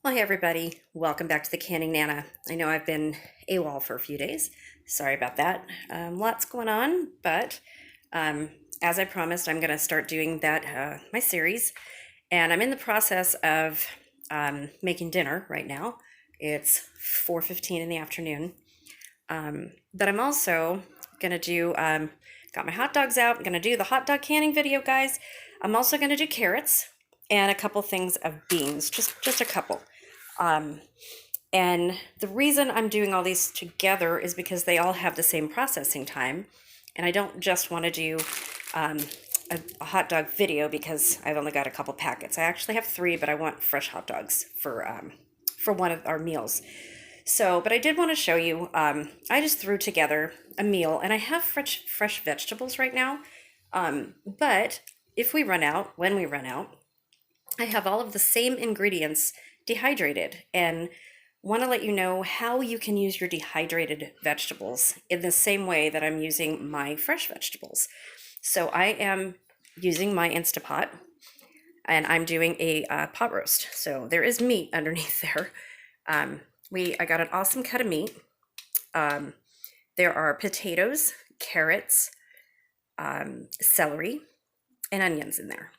Well, hey everybody, welcome back to the Canning Nana. I know I've been AWOL for a few days. Sorry about that. Lots going on, but um, as I promised, I'm going to start doing that my series, and I'm in the process of making dinner right now. It's 4:15 in the afternoon, but I'm also going to do. Got my hot dogs out. I'm going to do the hot dog canning video, guys. I'm also going to do carrots and a couple things of beans, just a couple. Um, and the reason I'm doing all these together is because they all have the same processing time. And I don't just want to do um, a hot dog video because I've only got a couple packets. I actually have three, but I want fresh hot dogs for one of our meals. So, but I did want to show you, I just threw together a meal and I have fresh vegetables right now. But if we run out, when we run out, I have all of the same ingredients dehydrated and want to let you know how you can use your dehydrated vegetables in the same way that I'm using my fresh vegetables. So I am using my Instapot and I'm doing a pot roast. So there is meat underneath there. I got an awesome cut of meat. Um, there are potatoes, carrots, celery, and onions in there.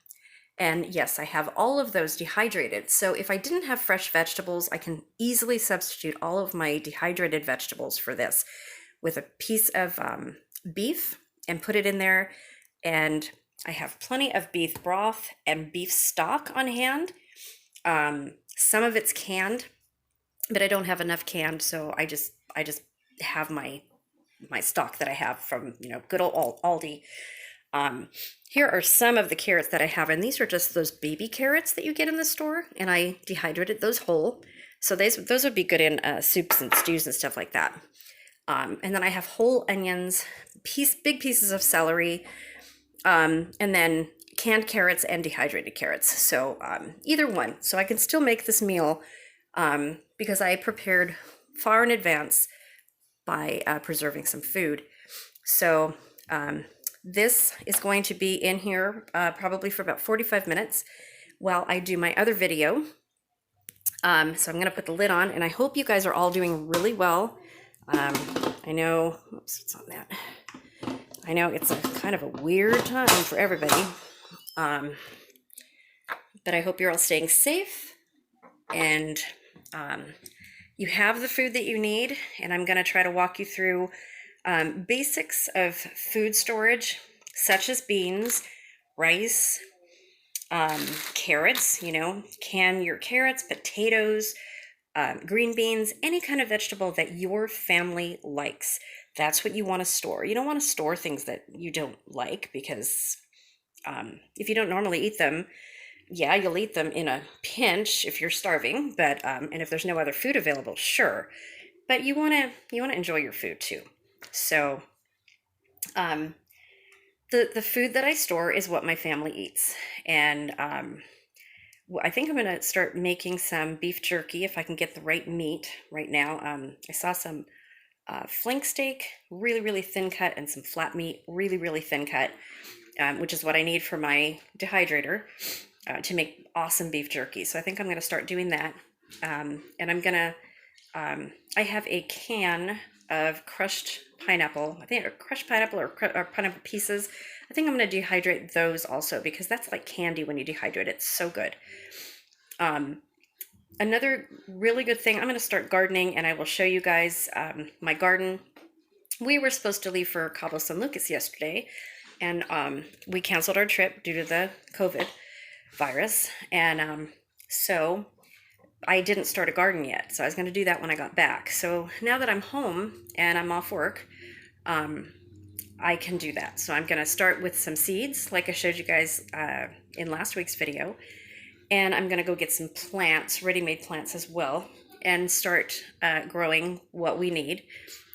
And yes, I have all of those dehydrated. So if I didn't have fresh vegetables, I can easily substitute all of my dehydrated vegetables for this with a piece of beef and put it in there. And I have plenty of beef broth and beef stock on hand. Some of it's canned, but I don't have enough canned, so I just have my stock that I have from good old Aldi. Here are some of the carrots that I have, and these are just those baby carrots that you get in the store, and I dehydrated those whole. So those would be good in soups and stews and stuff like that. And then I have whole onions, big pieces of celery, and then canned carrots and dehydrated carrots. So either one. So I can still make this meal because I prepared far in advance by preserving some food. So this is going to be in here probably for about 45 minutes while I do my other video. So I'm going to put the lid on, and I hope you guys are all doing really well. I know, oops, what's on that? I know it's a kind of a weird time for everybody, but I hope you're all staying safe and you have the food that you need. And I'm going to try to walk you through basics of food storage, such as beans, rice, carrots, can your carrots, potatoes, green beans, any kind of vegetable that your family likes. That's what you want to store. You don't want to store things that you don't like because if you don't normally eat them, yeah, you'll eat them in a pinch if you're starving, but and if there's no other food available, sure. But you want to enjoy your food too. So the food that I store is what my family eats, and I think I'm going to start making some beef jerky if I can get the right meat right now. I saw some flank steak, really, really thin cut, and some flat meat, really, really thin cut, which is what I need for my dehydrator to make awesome beef jerky. So I think I'm going to start doing that. And I'm going to, I have a can of crushed pineapple. I think crushed pineapple or pineapple pieces. I think I'm going to dehydrate those also because that's like candy when you dehydrate it. It's so good. Another really good thing, I'm going to start gardening and I will show you guys my garden. We were supposed to leave for Cabo San Lucas yesterday, and we canceled our trip due to the COVID virus. And so I didn't start a garden yet. So I was going to do that when I got back. So now that I'm home and I'm off work, I can do that. So I'm going to start with some seeds, like I showed you guys in last week's video. And I'm going to go get some plants, ready-made plants as well, and start growing what we need.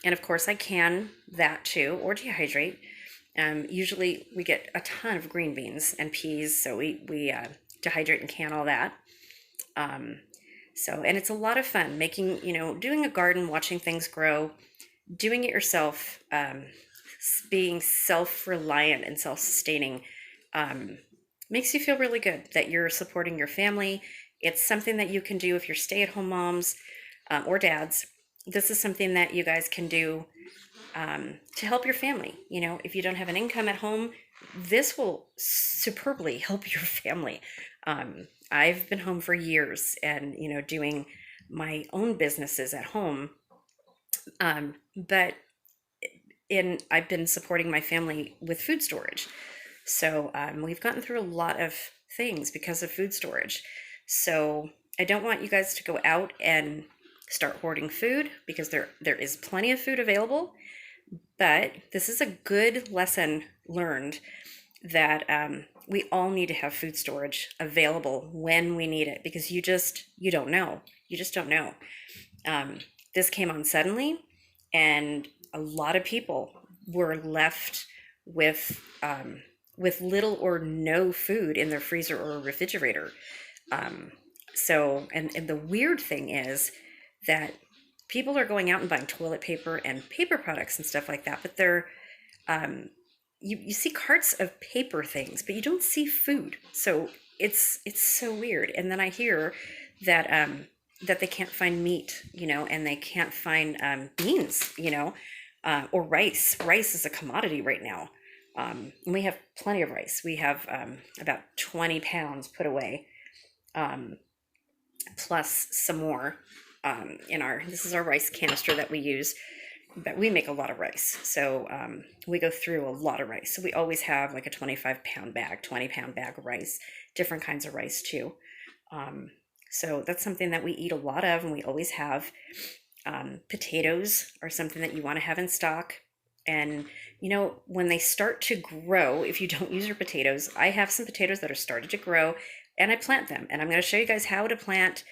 And of course, I can that too, or dehydrate. Usually we get a ton of green beans and peas, so we dehydrate and can all that. And it's a lot of fun making, doing a garden, watching things grow, doing it yourself, being self-reliant and self-sustaining, makes you feel really good that you're supporting your family It's something that you can do if you're stay-at-home moms or dads. This is something that you guys can do to help your family. You know, if you don't have an income at home, this will superbly help your family. I've been home for years and, you know, doing my own businesses at home. But I've been supporting my family with food storage. So we've gotten through a lot of things because of food storage. So I don't want you guys to go out and start hoarding food because there is plenty of food available. But this is a good lesson learned that we all need to have food storage available when we need it, because you don't know. You just don't know. This came on suddenly, and a lot of people were left with little or no food in their freezer or refrigerator. And the weird thing is that people are going out and buying toilet paper and paper products and stuff like that, but they're you see carts of paper things, but you don't see food. So it's so weird. And then I hear that that they can't find meat, you know, and they can't find beans, you know, or rice. Rice is a commodity right now. And we have plenty of rice. We have about 20 pounds put away, plus some more this is our rice canister that we use, but we make a lot of rice. So we go through a lot of rice. So we always have like a 25-pound bag, 20-pound bag of rice, different kinds of rice too. So that's something that we eat a lot of, and we always have. Potatoes are something that you want to have in stock. And, you know, when they start to grow, if you don't use your potatoes, I have some potatoes that are started to grow, and I plant them. And I'm going to show you guys how to plant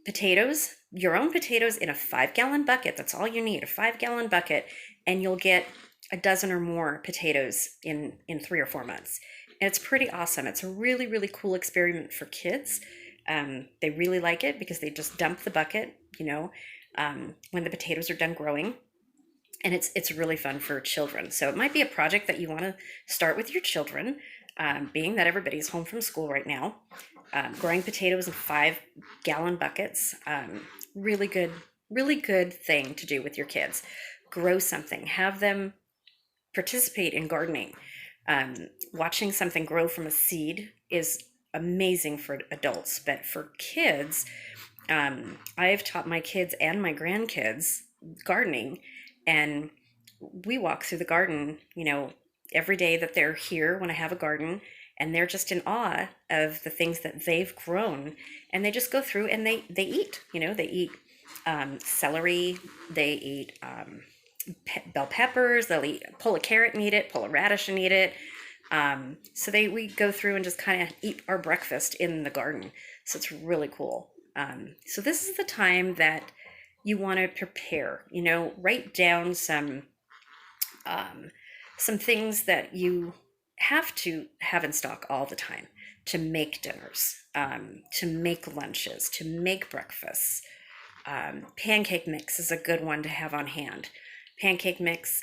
potatoes, your own potatoes, in a 5-gallon bucket. That's all you need, a 5-gallon bucket, and you'll get a dozen or more potatoes in 3 or 4 months. And it's pretty awesome. It's a really, really cool experiment for kids. They really like it because they just dump the bucket, you know, when the potatoes are done growing. And it's really fun for children. So it might be a project that you want to start with your children, being that everybody's home from school right now. Growing potatoes in 5-gallon buckets, really good thing to do with your kids. Grow something, have them participate in gardening. Watching something grow from a seed is amazing for adults, but for kids, I've taught my kids and my grandkids gardening, and we walk through the garden, you know, every day that they're here when I have a garden, and they're just in awe of the things that they've grown, and they just go through and they eat, you know, they eat celery, they eat bell peppers, they'll pull a carrot and eat it, pull a radish and eat it. So we go through and just kind of eat our breakfast in the garden. So it's really cool. So this is the time that you want to prepare, you know, write down some things that you have to have in stock all the time to make dinners, to make lunches, to make breakfasts. Pancake mix is a good one to have on hand. Pancake mix,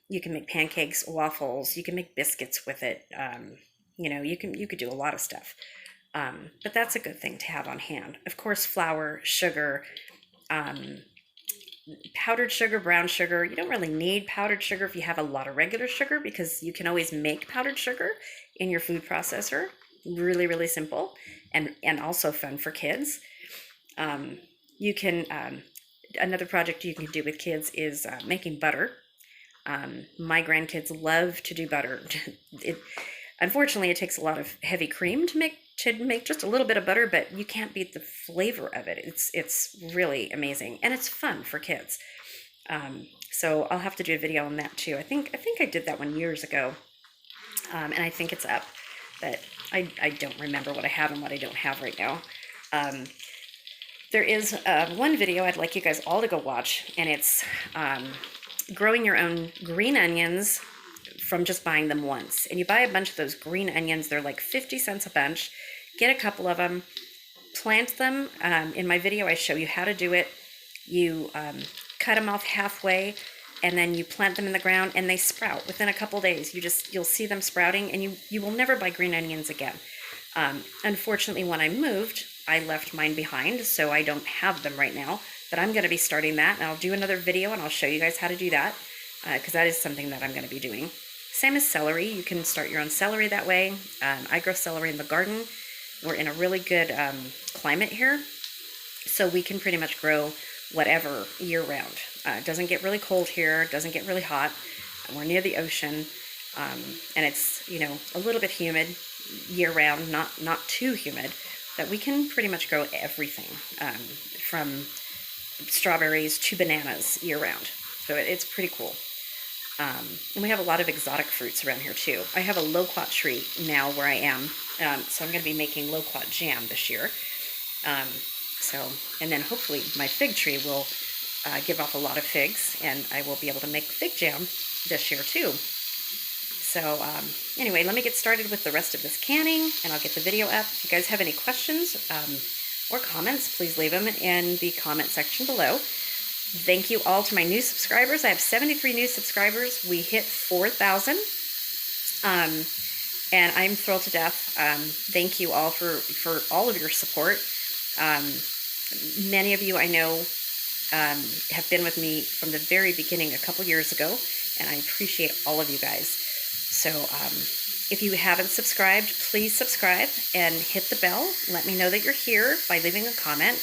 you can make pancakes, waffles, you can make biscuits with it. You know, you could do a lot of stuff. But that's a good thing to have on hand. Of course, flour, sugar, powdered sugar, brown sugar. You don't really need powdered sugar if you have a lot of regular sugar, because you can always make powdered sugar in your food processor. Really, really simple, and also fun for kids. You can, another project you can do with kids is making butter. My grandkids love to do butter. Unfortunately, it takes a lot of heavy cream to make just a little bit of butter, but you can't beat the flavor of it. It's really amazing, and it's fun for kids. So I'll have to do a video on that too. I think I did that one years ago, and I think it's up, but I don't remember what I have and what I don't have right now. There is one video I'd like you guys all to go watch, and it's growing your own green onions from just buying them once. And you buy a bunch of those green onions, they're like 50 cents a bunch. Get a couple of them, plant them. In my video, I show you how to do it. You cut them off halfway, and then you plant them in the ground, and they sprout within a couple days. You'll see them sprouting, and you will never buy green onions again. Unfortunately, when I moved, I left mine behind, so I don't have them right now. But I'm going to be starting that, and I'll do another video and I'll show you guys how to do that, because that is something that I'm going to be doing. Same as celery. You can start your own celery that way. I grow celery in the garden. We're in a really good climate here, so we can pretty much grow whatever year round. It doesn't get really cold here. It doesn't get really hot. We're near the ocean, and it's, you know, a little bit humid year round, not too humid, but we can pretty much grow everything, from strawberries to bananas year round. So it's pretty cool. And we have a lot of exotic fruits around here too. I have a loquat tree now where I am, so I'm going to be making loquat jam this year. And then hopefully my fig tree will give off a lot of figs, and I will be able to make fig jam this year too. So anyway, let me get started with the rest of this canning, and I'll get the video up. If you guys have any questions or comments, please leave them in the comment section below. Thank you all to my new subscribers. I have 73 new subscribers. We hit 4,000, and I'm thrilled to death. Thank you all for all of your support. Many of you I know have been with me from the very beginning a couple years ago, and I appreciate all of you guys. So if you haven't subscribed, please subscribe and hit the bell. Let me know that you're here by leaving a comment.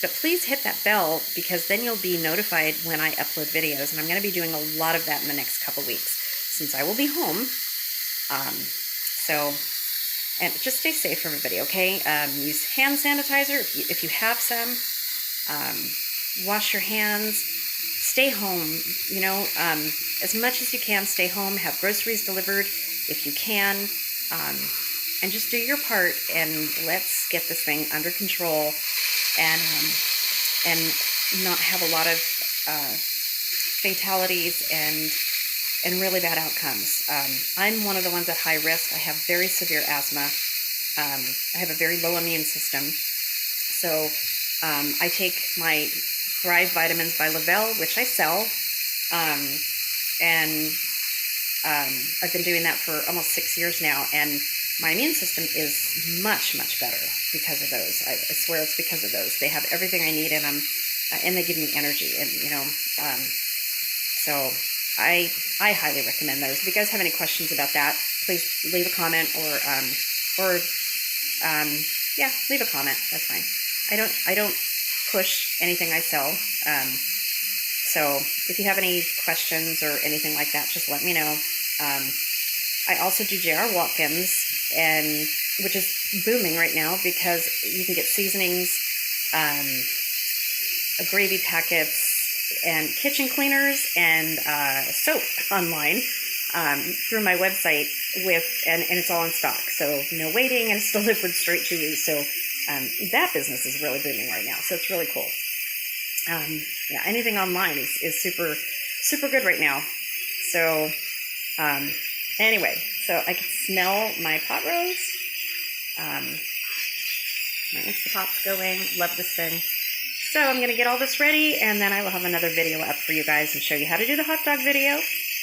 But please hit that bell, because then you'll be notified when I upload videos, and I'm going to be doing a lot of that in the next couple weeks since I will be home. And just stay safe, everybody, okay? Use hand sanitizer if you have some. Wash your hands. Stay home, you know, as much as you can, stay home. Have groceries delivered if you can. And just do your part, and let's get this thing under control, and not have a lot of fatalities and really bad outcomes. I'm one of the ones at high risk. I have very severe asthma. I have a very low immune system. So I take my Thrive vitamins by Lavelle, which I sell. And I've been doing that for almost 6 years now. And my immune system is much, much better because of those. I swear it's because of those. They have everything I need in them, and they give me energy. And, you know, so I highly recommend those. If you guys have any questions about that, please leave a comment, or leave a comment. That's fine. I don't push anything I sell. So if you have any questions or anything like that, just let me know. I also do J.R. Watkins, which is booming right now because you can get seasonings, gravy packets, and kitchen cleaners, and soap online through my website and it's all in stock. So no waiting, and it's delivered straight to you. So that business is really booming right now. So it's really cool. Anything online is super, super good right now. So anyway, so I can smell my pot roast. My Instapot's going. Love this thing. So I'm going to get all this ready, and then I will have another video up for you guys and show you how to do the hot dog video,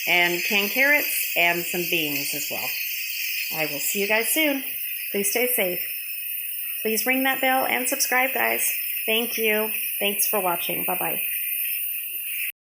and canned carrots, and some beans as well. I will see you guys soon. Please stay safe. Please ring that bell and subscribe, guys. Thank you. Thanks for watching. Bye-bye.